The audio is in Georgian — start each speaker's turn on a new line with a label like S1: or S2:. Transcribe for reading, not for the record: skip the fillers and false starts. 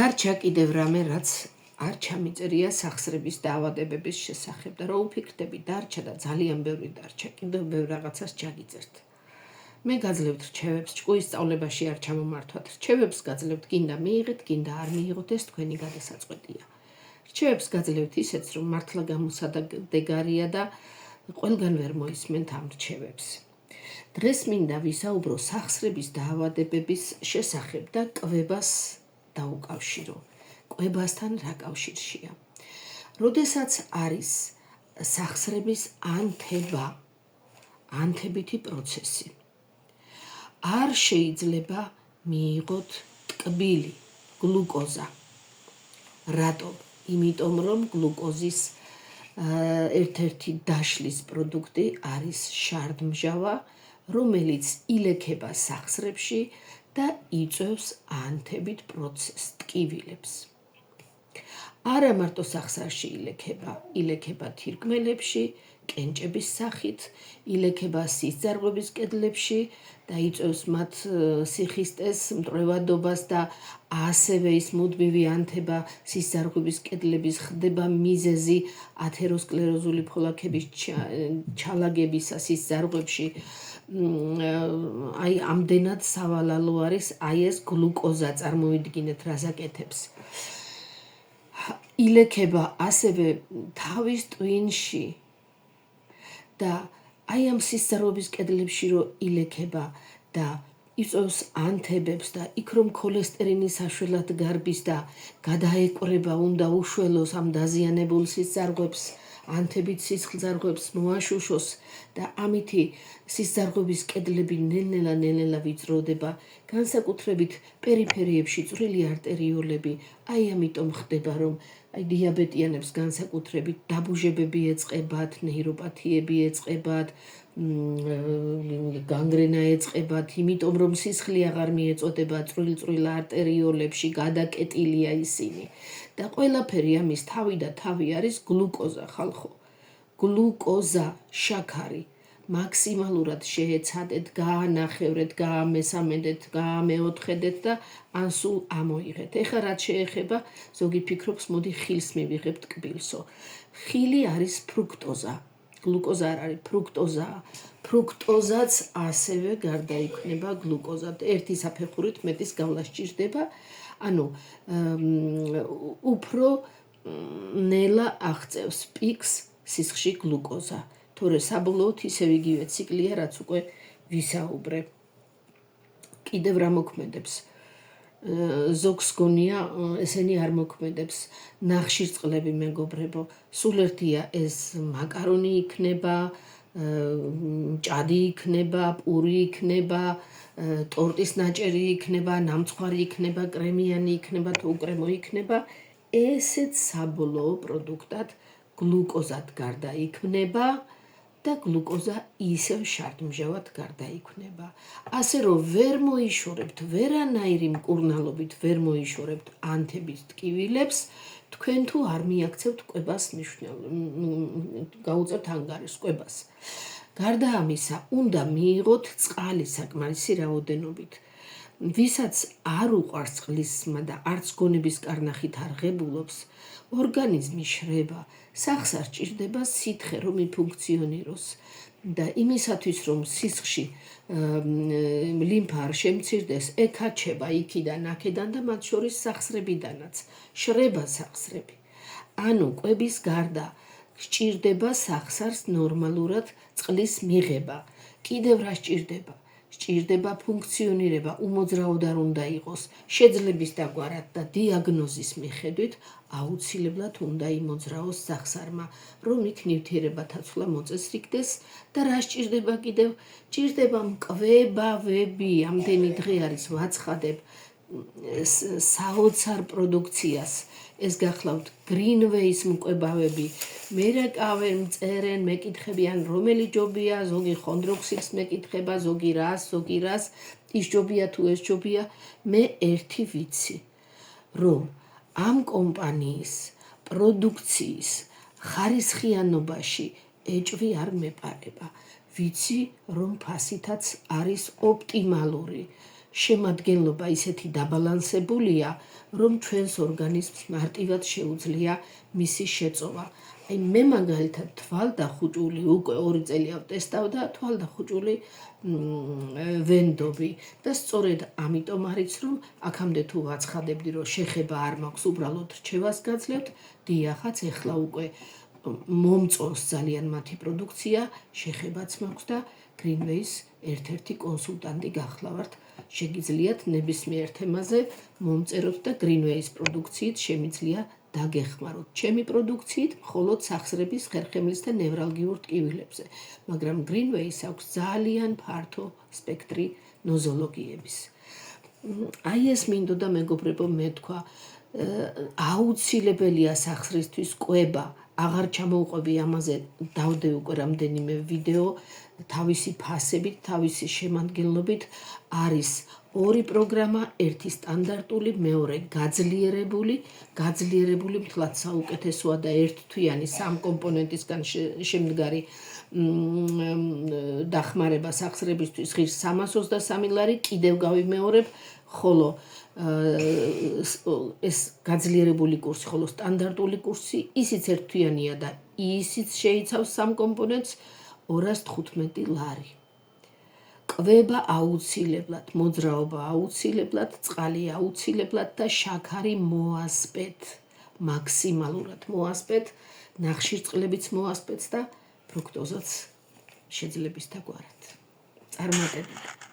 S1: დარჩა კიდევ რამე, რაც არ ჩამიწერია სახსრების დაავადებების შესახებ და რო ვფიქრდები დარჩა და ძალიან ბევრი დარჩა, კიდევ ბევრ რაღაცას ჩაგიწერთ. მე გაძლევთ რჩევებს, ჭკუის სწავლებაში არ ჩამომართვათ. რჩევებს გაძლევთ, გინდა მიიღეთ, გინდა არ მიიღოთ, ეს თქვენი გადასაწყვეტია. რჩევებს გაძლევთ ისეც, რომ მართლა გამოსადეგარია და ყველგან ვერ მოისმენთ ამ რჩევებს. დღეს მინდა ვისაუბრო სახსრების დაავადებების შესახებ და კვებას დაუკავშირო. კვებასთან რა კავშირშია? როდესაც არის სახსრების ანთებითი პროცესი, არ შეიძლება მიიღოთ ტკბილი, გლუკოზა. რატომ? იმიტომ რომ გლუკოზის ერთ-ერთი დაშლის პროდუქტი არის შარდმჟავა, რომელიც ილექება სახსრებში და იწვევს ანთებით პროცესს, ტკივილებს. არა მარტო სახსრაში ილექება თირკმელებში, კენჭების სახით, ილექება სისხლძარღვების კედლებში და იწვევს მათ სიხისტეს, მტვრევადობას და ასევე ის მუდმივი ანთება სისხლძარღვების კედლების ხდება მიზეზი ათეროსკლეროზული ფოლაქების ჩალაგებისა სისხლძარღვებში. ამდენად სავალალო არის ეს გლუკოზა, წარმოვიდგინეთ რას აკეთებს. ილექება ასევე თავის ტვინში და ამ სისხლძარღვების კედლებში რო ილექება და იწვევს ანთებებს და იქ რომ ქოლესტერინის საშველად გარბის და გადაეკვრება, უნდა უშველოს ამ დაზიანებულ სისხლძარღვებს, ანთებით სისხლძარღვებს მოაშუშოს და ამითი სისხლძარღვების კედლები ნელ-ნელა ვიწროვდება, განსაკუთრებით პერიფერიებში წვრილი არტერიოლები. ამიტომ ხდება, რომ დიაბეტიანებს განსაკუთრებით დაბუჟებები ეწყებათ, ნეიროპათიები ეწყებათ, განგრენა ეწყებათ, იმიტომ რომ სისხლი აღარ მიეწოდება წვრილ არტერიოლებში, გადაკეტილია ისინი. და ყველაფერი ამის თავი და თავი არის გლუკოზა, ხალხო. გლუკოზა, შაქარი. მაქსიმალურად შეეცადეთ, გაანახევრეთ, გაამესამედეთ, გაამეოთხედეთ და ან სულ ამოიღეთ. ეხლა რაც შეეხება, ზოგი ფიქრობს, მოდი ხილს მივიღებ ტკბილსო. ხილი არის ფრუქტოზა. გლუკოზა არ არის, ფრუქტოზაა. ფრუქტოზაც ასევე გარდაიქმნება გლუკოზად. ერთი საფეხურით მეტის გავლა სჭირდება, უფრო ნელა აღწევს პიკს სისხლში გლუკოზა. თორე საბოლოოდ ისევ იგივე ციკლია, რაც უკვე ვისაუბრე. კიდევ რა მოქმედებს? ზოგს გონია, ესენი არ მოქმედებს. ნახშირწყლები, მეგობრებო, სულ ერთია ეს მაკარონი იქნება, ჭადი იქნება, პური იქნება, ტორტის ნაჭერი იქნება, ნამცხვარი იქნება, კრემიანი იქნება თუ უკრემო იქნება, ესეც საბოლოო პროდუქტად გლუკოზად გარდაიქმნება და გლუკოზა ისევ შარდმჟავად გარდაიქმნება. ასე რომ ვერ მოიშორებთ, ვერანაირი მკურნალობით ვერ მოიშორებთ ანთების ტკივილებს, თქვენ თუ არ მიაქცევთ კვებას გაუწევთ ანგარიშს კვებას. გარდა ამისა, უნდა მიიღოთ წყალი საკმარისი რაოდენობით. ვისაც არ უყვარს წყლისმა და არც გონების კარნახით არ ღებულობს, ორგანიზმი შრება, სახს არ ჭირდება სითხე, რომ იფუნქციონიროს და იმისათვის, რომ სისხლში ლიმფა არ შემცირდეს, ეკაჩება იქიდან, აქედან და მათ შორის სახსრებიდანაც. შრება სახსრები. კვების გარდა სჭირდება სახსარს ნორმალურად წყლის მიღება. კიდევ რა სჭირდება? სჭირდება ფუნქციონირება, უმოძრაოდ არ უნდა იყოს, შეძლების დაგვარად და დიაგნოზის მიხედვით აუცილებლად უნდა იმოძრაოს სახსარმა, რომ იქ ნივთიერებათა ცვლა მოწესრიგდეს და რა სჭირდება კიდევ? სჭირდება მკვებავები, ამდენი დღე არის ვაცხადებ საოცარ პროდუქციას. ეს გახლავთ გრინვეის მკვებავები, მერაკავენ, მწერენ, მეკითხებიან რომელი ჯობია, ზოგი ხონდროქსილს მეკითხება, ზოგი რას, ის ჯობია თუ ეს ჯობია. მე ერთი ვიცი, რომ ამ კომპანიის პროდუქციის ხარისხიანობაში ეჭვი არ მეპარება. ვიცი, რომ ფასითაც არის ოპტიმალური. შემადგენლობა ისეთი დაბალანსებულია, რომ ჩვენს ორგანიზმს მარტივად შეუძლია მისი შეწოვა. აი მე მაგალითად თვალდახუჭული უკვე 2 წელი ავტესტავდა თვალდახუჭული ვენდობი და სწორედ ამიტომ არის რომ აქამდე თუ ვაცხადებდი რომ შეხება არ მაქვს უბრალოდ რჩევას გაძლევთ დიახაც ეხლა უკვე მომწონს ძალიან მათი პროდუქცია შეხებაც მაქვს და Greenway-ის ერთ-ერთი კონსულტანტი გახლავართ შეგიძლიათ ნებისმიერ თემაზე მომწეროთ და Greenway-ის პროდუქციით შემიძლია დაგეხმაროთ ჩემი პროდუქციით მხოლოდ სახსრების ხერხემლის და ნევრალგიურ ტკივილებზე მაგრამ Greenway-ის აქვს ძალიან ფართო სპექტრი ნოზოლოგიების აი ეს მინდოდა მეგობრებო მე თქვა აუცილებელია სახსრისთვის კვება აღარ ჩამოვყვები ამაზე დავდე უკვე რამდენიმე ვიდეო თავისი ფასებით, თავისი შემადგენლობით არის 2 პროგრამა, ერთი სტანდარტული, მეორე გაძლიერებული მთლად საუკეთესოა და ერთთვიანი 3 კომპონენტისგან შემდგარი დახმარება სახსრებისთვის ღირს 323 ლარი, კიდევ გავიმეორებ, ხოლო ეს გაძლიერებული კურსი, ხოლო სტანდარტული კურსი ისიც ერთთვიანია და ისიც შეიცავს 3 კომპონენტს 215 ლარი. კვება აუცილებლად, მოძრაობა აუცილებლად, წყალი აუცილებლად და შაქარი მოასპეთ, მაქსიმალურად მოასპეთ, ნახშირწყლებიც მოასპეთ და ფრუქტოზაც შეძლებისთაგვარად. წარმატებით.